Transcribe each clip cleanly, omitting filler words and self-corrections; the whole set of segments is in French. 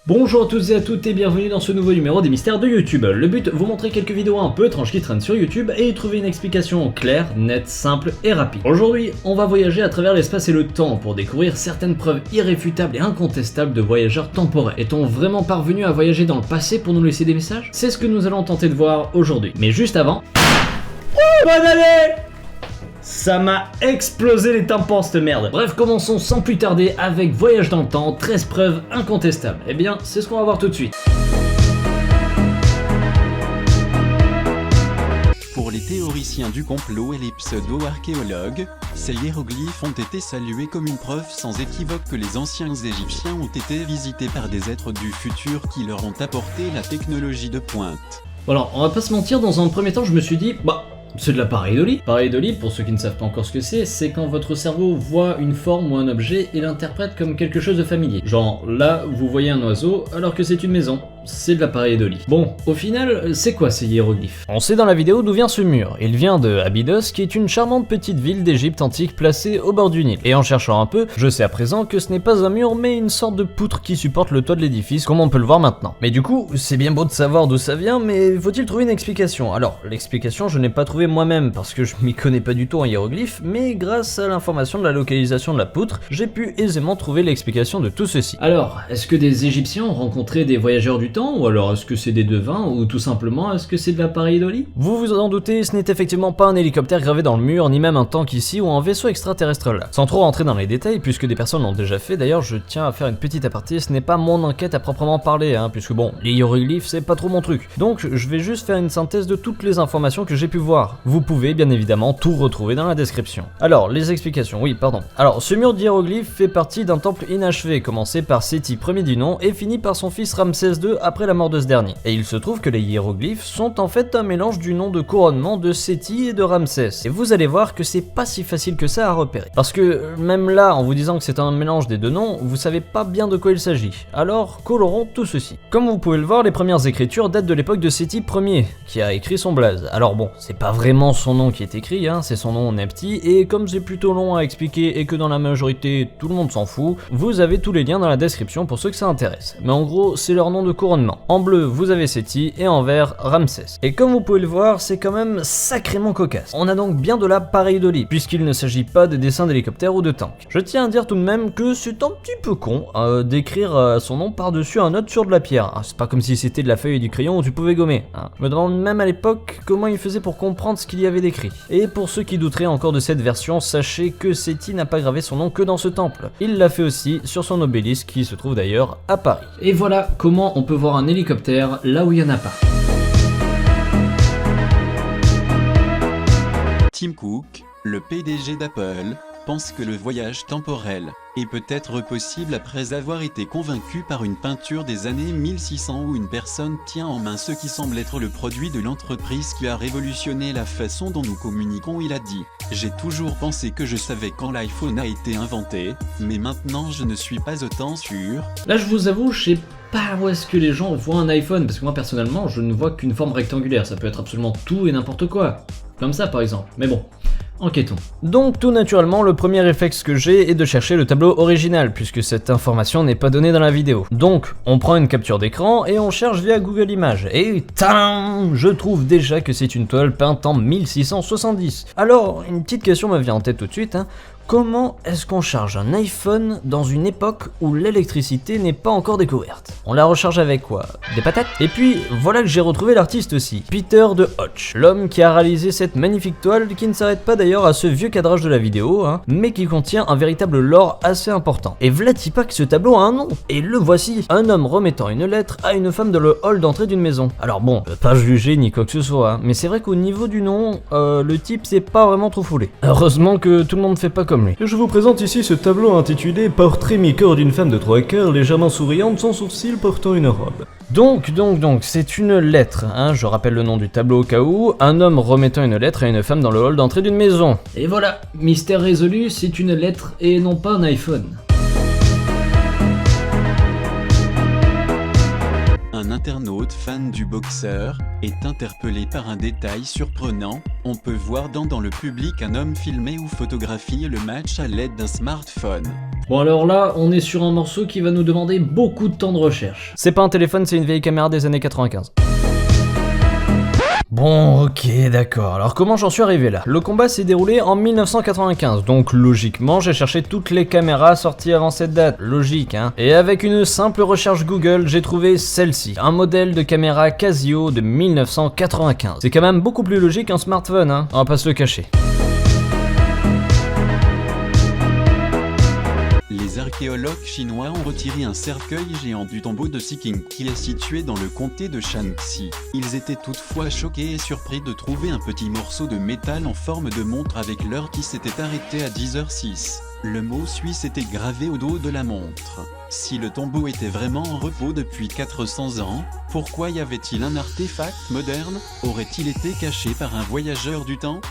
Bonjour à tous et à toutes et bienvenue dans ce nouveau numéro des mystères de YouTube. Le but, vous montrer quelques vidéos un peu étranges qui traînent sur YouTube et y trouver une explication claire, nette, simple et rapide. Aujourd'hui, on va voyager à travers l'espace et le temps pour découvrir certaines preuves irréfutables et incontestables de voyageurs temporels. Est-on vraiment parvenu à voyager dans le passé pour nous laisser des messages? C'est ce que nous allons tenter de voir aujourd'hui. Mais juste avant... Bonne année! Ça m'a explosé les tympans cette merde. Bref, commençons sans plus tarder avec Voyage dans le temps, 13 preuves incontestables. Eh bien, c'est ce qu'on va voir tout de suite. Pour les théoriciens du complot et les pseudo-archéologues, ces hiéroglyphes ont été salués comme une preuve sans équivoque que les anciens Égyptiens ont été visités par des êtres du futur qui leur ont apporté la technologie de pointe. Bon alors, on va pas se mentir, dans un premier temps, je me suis dit, c'est de la pareidolie. Pareidolie, pour ceux qui ne savent pas encore ce que c'est quand votre cerveau voit une forme ou un objet et l'interprète comme quelque chose de familier. Genre, là, vous voyez un oiseau alors que c'est une maison. C'est de la pareidolie. Bon, au final, c'est quoi ces hiéroglyphes? On sait dans la vidéo d'où vient ce mur. Il vient de Abydos, qui est une charmante petite ville d'Égypte antique placée au bord du Nil. Et en cherchant un peu, je sais à présent que ce n'est pas un mur, mais une sorte de poutre qui supporte le toit de l'édifice, comme on peut le voir maintenant. Mais du coup, c'est bien beau de savoir d'où ça vient, mais faut-il trouver une explication? Alors, l'explication, je n'ai pas trouvé moi-même, parce que je m'y connais pas du tout en hiéroglyphes, mais grâce à l'information de la localisation de la poutre, j'ai pu aisément trouver l'explication de tout ceci. Alors, est-ce que des Égyptiens ont rencontré des voyageurs du temps, ou alors est-ce que c'est des devins, ou tout simplement est-ce que c'est de la pareidolie? Vous vous en doutez, ce n'est effectivement pas un hélicoptère gravé dans le mur, ni même un tank ici, ou un vaisseau extraterrestre là. Sans trop rentrer dans les détails, puisque des personnes l'ont déjà fait, d'ailleurs je tiens à faire une petite aparté, ce n'est pas mon enquête à proprement parler, puisque bon, les hiéroglyphes c'est pas trop mon truc. Donc je vais juste faire une synthèse de toutes les informations que j'ai pu voir. Vous pouvez bien évidemment tout retrouver dans la description. Alors, les explications, oui pardon. Alors, ce mur d'hiéroglyphes fait partie d'un temple inachevé, commencé par Séti Ier du nom, et fini par son fils Ramsès II après la mort de ce dernier. Et il se trouve que les hiéroglyphes sont en fait un mélange du nom de couronnement de Séti et de Ramsès. Et vous allez voir que c'est pas si facile que ça à repérer. Parce que même là, en vous disant que c'est un mélange des deux noms, vous savez pas bien de quoi il s'agit. Alors, colorons tout ceci. Comme vous pouvez le voir, les premières écritures datent de l'époque de Séti Ier, qui a écrit son blaze. Alors bon, c'est pas vraiment son nom qui est écrit, c'est son nom Nepti, et comme c'est plutôt long à expliquer et que dans la majorité tout le monde s'en fout, vous avez tous les liens dans la description pour ceux que ça intéresse. Mais en gros, c'est leur nom de couronnement. En bleu, vous avez Séti, et en vert, Ramsès. Et comme vous pouvez le voir, c'est quand même sacrément cocasse. On a donc bien de la pareidolie, puisqu'il ne s'agit pas de dessins d'hélicoptères ou de tanks. Je tiens à dire tout de même que c'est un petit peu con d'écrire son nom par-dessus un autre sur de la pierre. C'est pas comme si c'était de la feuille et du crayon où tu pouvais gommer. Je me demande même à l'époque comment il faisait pour comprendre ce qu'il y avait décrit. Et pour ceux qui douteraient encore de cette version, sachez que Séti n'a pas gravé son nom que dans ce temple. Il l'a fait aussi sur son obélisque qui se trouve d'ailleurs à Paris. Et voilà comment on peut voir un hélicoptère là où il n'y en a pas. Tim Cook, le PDG d'Apple, pense que le voyage temporel est peut-être possible après avoir été convaincu par une peinture des années 1600 où une personne tient en main ce qui semble être le produit de l'entreprise qui a révolutionné la façon dont nous communiquons. Il a dit « J'ai toujours pensé que je savais quand l'iPhone a été inventé, mais maintenant je ne suis pas autant sûr. » Là je vous avoue, je sais pas où est-ce que les gens voient un iPhone, parce que moi personnellement je ne vois qu'une forme rectangulaire, ça peut être absolument tout et n'importe quoi. Comme ça par exemple, mais bon. Enquêtons. Donc tout naturellement, le premier réflexe que j'ai est de chercher le tableau original, puisque cette information n'est pas donnée dans la vidéo. Donc, on prend une capture d'écran et on cherche via Google Images. Et tadam, je trouve déjà que c'est une toile peinte en 1670. Alors, une petite question me vient en tête tout de suite, Comment est-ce qu'on charge un iPhone dans une époque où l'électricité n'est pas encore découverte? On la recharge avec quoi? Des patates? Et puis, voilà que j'ai retrouvé l'artiste aussi, Peter de Hotch, l'homme qui a réalisé cette magnifique toile qui ne s'arrête pas d'ailleurs à ce vieux cadrage de la vidéo, mais qui contient un véritable lore assez important. Et v'là-t-il pas que ce tableau a un nom? Et le voici, un homme remettant une lettre à une femme dans le hall d'entrée d'une maison. Alors bon, pas juger ni quoi que ce soit, mais c'est vrai qu'au niveau du nom, le type c'est pas vraiment trop foulé. Heureusement que tout le monde fait pas comme lui. Je vous présente ici ce tableau intitulé Portrait mi-corps d'une femme de 3 quarts légèrement souriante sans sourcils portant une robe. Donc, c'est une lettre, je rappelle le nom du tableau au cas où, un homme remettant une lettre à une femme dans le hall d'entrée d'une maison. Et voilà, mystère résolu, c'est une lettre et non pas un iPhone. Un internaute fan du boxeur est interpellé par un détail surprenant. On peut voir dans le public un homme filmer ou photographier le match à l'aide d'un smartphone. Bon alors là, on est sur un morceau qui va nous demander beaucoup de temps de recherche. C'est pas un téléphone, c'est une vieille caméra des années 95. Bon, ok, d'accord. Alors comment j'en suis arrivé là? Le combat s'est déroulé en 1995, donc logiquement j'ai cherché toutes les caméras sorties avant cette date. Logique, hein. Et avec une simple recherche Google, j'ai trouvé celle-ci, un modèle de caméra Casio de 1995. C'est quand même beaucoup plus logique qu'un smartphone, hein. On va pas se le cacher. Les archéologues chinois ont retiré un cercueil géant du tombeau de Siqing qui est situé dans le comté de Shanxi. Ils étaient toutefois choqués et surpris de trouver un petit morceau de métal en forme de montre avec l'heure qui s'était arrêtée à 10h06. Le mot suisse était gravé au dos de la montre. Si le tombeau était vraiment en repos depuis 400 ans, pourquoi y avait-il un artefact moderne? Aurait-il été caché par un voyageur du temps?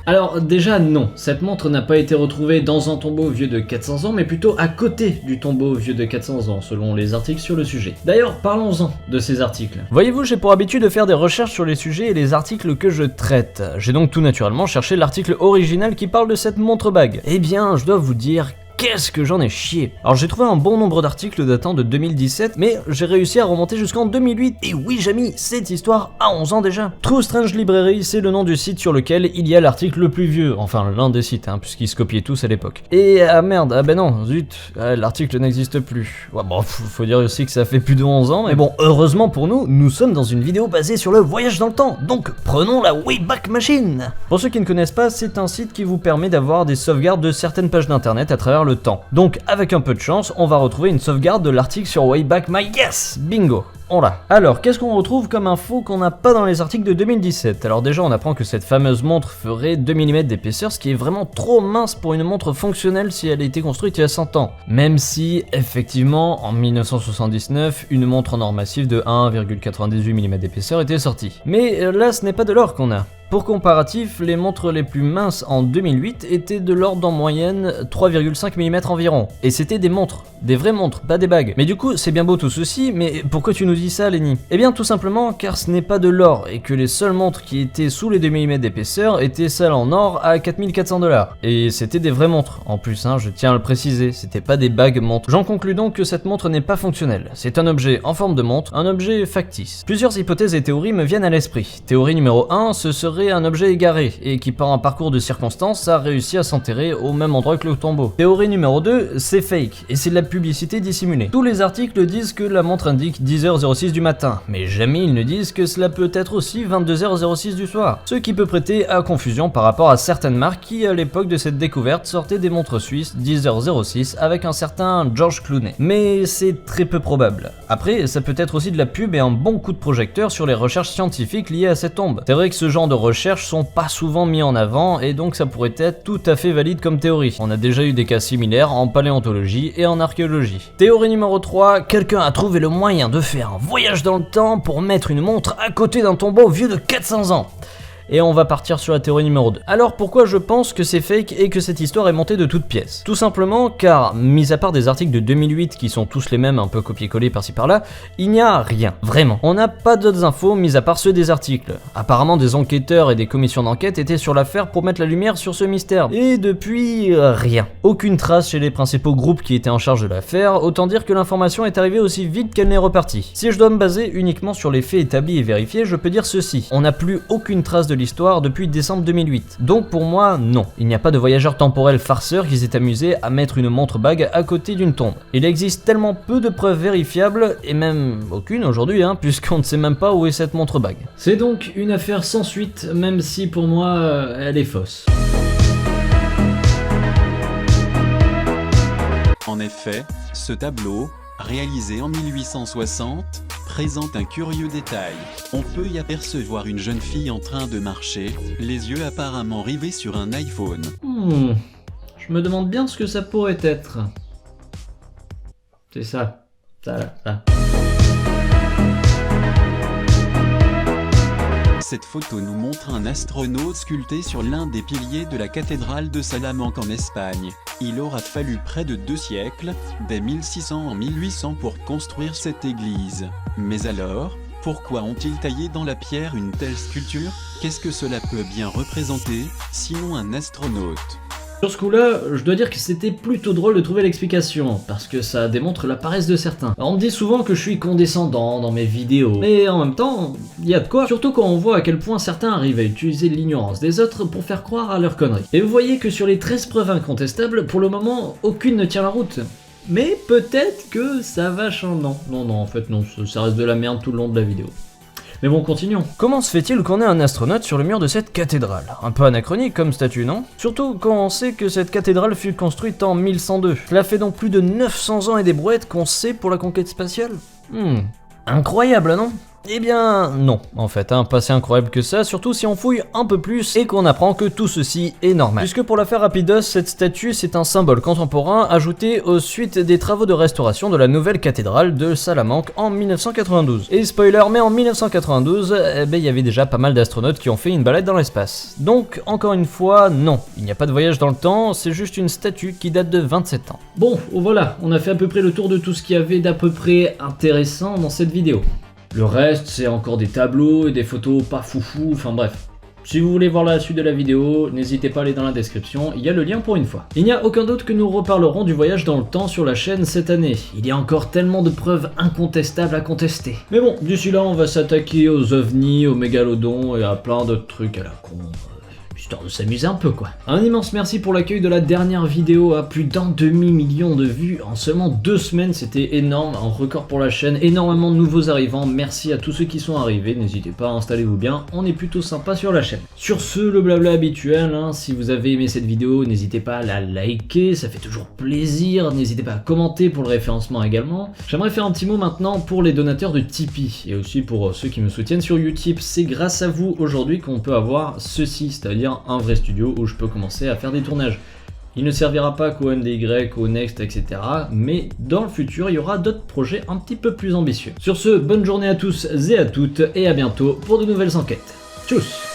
Alors déjà non, cette montre n'a pas été retrouvée dans un tombeau vieux de 400 ans, mais plutôt à côté du tombeau vieux de 400 ans, selon les articles sur le sujet. D'ailleurs, parlons-en de ces articles. Voyez-vous, j'ai pour habitude de faire des recherches sur les sujets et les articles que je traite. J'ai donc tout naturellement cherché l'article original qui parle de cette montre-bague. Eh bien, je dois vous dire... qu'est-ce que j'en ai chié. Alors j'ai trouvé un bon nombre d'articles datant de 2017, mais j'ai réussi à remonter jusqu'en 2008. Et oui, j'ai mis cette histoire à 11 ans déjà. True Strange Library, c'est le nom du site sur lequel il y a l'article le plus vieux. Enfin, l'un des sites, hein, puisqu'ils se copiaient tous à l'époque. Et ah merde, ah ben non, zut, l'article n'existe plus. Ouais, bon, faut dire aussi que ça fait plus de 11 ans, mais bon, heureusement pour nous, nous sommes dans une vidéo basée sur le voyage dans le temps. Donc, prenons la Wayback Machine. Pour ceux qui ne connaissent pas, c'est un site qui vous permet d'avoir des sauvegardes de certaines pages d'internet à travers le temps. Donc avec un peu de chance, on va retrouver une sauvegarde de l'article sur Wayback My Yes. Bingo. On l'a. Alors, qu'est-ce qu'on retrouve comme info qu'on n'a pas dans les articles de 2017? Alors déjà, on apprend que cette fameuse montre ferait 2 mm d'épaisseur, ce qui est vraiment trop mince pour une montre fonctionnelle si elle a été construite il y a 100 ans. Même si, effectivement, en 1979, une montre en or massif de 1,98 mm d'épaisseur était sortie. Mais là, ce n'est pas de l'or qu'on a. Pour comparatif, les montres les plus minces en 2008 étaient de l'ordre en moyenne 3,5 mm environ. Et c'était des montres, des vraies montres, pas des bagues. Mais du coup, c'est bien beau tout ceci, mais pourquoi tu nous dis ça, Lenny? Eh bien, tout simplement car ce n'est pas de l'or, et que les seules montres qui étaient sous les 2 mm d'épaisseur étaient celles en or à 4400 $. Et c'était des vraies montres, en plus, hein, je tiens à le préciser, c'était pas des bagues montres. J'en conclus donc que cette montre n'est pas fonctionnelle. C'est un objet en forme de montre, un objet factice. Plusieurs hypothèses et théories me viennent à l'esprit. Théorie numéro 1, ce serait un objet égaré et qui par un parcours de circonstances a réussi à s'enterrer au même endroit que le tombeau. Théorie numéro 2, c'est fake et c'est de la publicité dissimulée. Tous les articles disent que la montre indique 10h06 du matin, mais jamais ils ne disent que cela peut être aussi 22h06 du soir, ce qui peut prêter à confusion par rapport à certaines marques qui à l'époque de cette découverte sortaient des montres suisses 10h06 avec un certain George Clooney. Mais c'est très peu probable. Après, ça peut être aussi de la pub et un bon coup de projecteur sur les recherches scientifiques liées à cette tombe. C'est vrai que ce genre de recherches sont pas souvent mis en avant et donc ça pourrait être tout à fait valide comme théorie. On a déjà eu des cas similaires en paléontologie et en archéologie. Théorie numéro 3, quelqu'un a trouvé le moyen de faire un voyage dans le temps pour mettre une montre à côté d'un tombeau vieux de 400 ans. Et on va partir sur la théorie numéro 2. Alors pourquoi je pense que c'est fake et que cette histoire est montée de toutes pièces? Tout simplement car, mis à part des articles de 2008 qui sont tous les mêmes, un peu copier-coller par-ci par-là, il n'y a rien, vraiment. On n'a pas d'autres infos mis à part ceux des articles. Apparemment des enquêteurs et des commissions d'enquête étaient sur l'affaire pour mettre la lumière sur ce mystère. Et depuis, rien. Aucune trace chez les principaux groupes qui étaient en charge de l'affaire, autant dire que l'information est arrivée aussi vite qu'elle n'est repartie. Si je dois me baser uniquement sur les faits établis et vérifiés, je peux dire ceci. On n'a plus aucune trace de l'histoire depuis décembre 2008. Donc pour moi, non. Il n'y a pas de voyageur temporel farceur qui s'est amusé à mettre une montre bague à côté d'une tombe. Il existe tellement peu de preuves vérifiables, et même aucune aujourd'hui, hein, puisqu'on ne sait même pas où est cette montre bague. C'est donc une affaire sans suite, même si pour moi, elle est fausse. En effet, ce tableau, réalisé en 1860, présente un curieux détail. On peut y apercevoir une jeune fille en train de marcher, les yeux apparemment rivés sur un iPhone. Je me demande bien ce que ça pourrait être. C'est ça. Ça. Cette photo nous montre un astronaute sculpté sur l'un des piliers de la cathédrale de Salamanque en Espagne. Il aura fallu près de 2 siècles, dès 1600 en 1800 pour construire cette église. Mais alors, pourquoi ont-ils taillé dans la pierre une telle sculpture? Qu'est-ce que cela peut bien représenter, sinon un astronaute? Sur ce coup-là, je dois dire que c'était plutôt drôle de trouver l'explication, parce que ça démontre la paresse de certains. Alors, on me dit souvent que je suis condescendant dans mes vidéos, mais en même temps, il y a de quoi. Surtout quand on voit à quel point certains arrivent à utiliser l'ignorance des autres pour faire croire à leurs conneries. Et vous voyez que sur les 13 preuves incontestables, pour le moment, aucune ne tient la route. Mais peut-être que ça va changer. Non, en fait non, ça reste de la merde tout le long de la vidéo. Mais bon, continuons. Comment se fait-il qu'on ait un astronaute sur le mur de cette cathédrale? Un peu anachronique comme statue, non? Surtout quand on sait que cette cathédrale fut construite en 1102. Cela fait donc plus de 900 ans et des brouettes qu'on sait pour la conquête spatiale. Incroyable, non? Eh bien non, en fait, pas si incroyable que ça, surtout si on fouille un peu plus et qu'on apprend que tout ceci est normal. Puisque pour la faire rapidos, cette statue c'est un symbole contemporain ajouté aux suites des travaux de restauration de la nouvelle cathédrale de Salamanque en 1992. Et spoiler, mais en 1992, il y avait déjà pas mal d'astronautes qui ont fait une balade dans l'espace. Donc, encore une fois, non, il n'y a pas de voyage dans le temps, c'est juste une statue qui date de 27 ans. Bon, voilà, on a fait à peu près le tour de tout ce qu'il y avait d'à peu près intéressant dans cette vidéo. Le reste, c'est encore des tableaux et des photos pas foufou, enfin bref. Si vous voulez voir la suite de la vidéo, n'hésitez pas à aller dans la description, il y a le lien pour une fois. Il n'y a aucun doute que nous reparlerons du voyage dans le temps sur la chaîne cette année. Il y a encore tellement de preuves incontestables à contester. Mais bon, d'ici là, on va s'attaquer aux ovnis, aux mégalodons et à plein d'autres trucs à la con. Histoire de s'amuser un peu quoi. Un immense merci pour l'accueil de la dernière vidéo à plus d'1 demi-million de vues en seulement 2 semaines, c'était énorme, un record pour la chaîne, énormément de nouveaux arrivants, merci à tous ceux qui sont arrivés, n'hésitez pas, installez-vous bien, on est plutôt sympa sur la chaîne. Sur ce, le blabla habituel, si vous avez aimé cette vidéo, n'hésitez pas à la liker, ça fait toujours plaisir, n'hésitez pas à commenter pour le référencement également. J'aimerais faire un petit mot maintenant pour les donateurs de Tipeee, et aussi pour ceux qui me soutiennent sur Utip, c'est grâce à vous aujourd'hui qu'on peut avoir ceci, c'est-à-dire un vrai studio où je peux commencer à faire des tournages. Il ne servira pas qu'au MDY, au Next, etc. Mais dans le futur, il y aura d'autres projets un petit peu plus ambitieux. Sur ce, bonne journée à tous et à toutes, et à bientôt pour de nouvelles enquêtes. Tchuss!